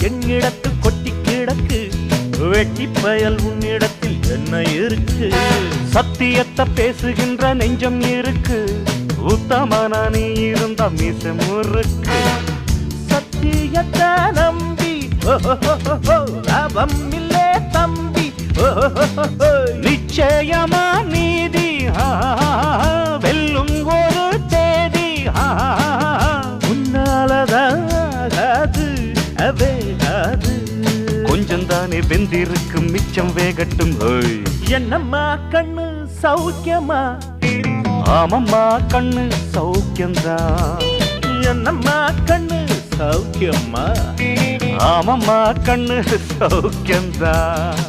என்னிடத்து கொட்டி கிடக்கு, வெட்டி பயல் உன்னிடத்தில் என்ன இருக்கு? சத்தியத்தை பேசுகின்ற நெஞ்சம் இருக்கு, உத்தமனா நீ இருந்த மீச முறுக்கு. சத்தியத்தை நம்பி லாபம் இல்லே தம்பி, நிச்சயமா நீதி வெல்லும் ஒரு தேதி. உன்னாலதாகாது அவேகாது, கொஞ்சம் தானே வெந்திருக்கும் மிச்சம் வேகட்டும். என்னம்மா கண்ணு சௌக்கியமா? ஆமம்மா கண்ணு சௌக்கியம்தான். என்னம்மா கண்ணு சௌக்கியம்மா? ஆமம்மா கண்ணு சௌக்கியம்தான்.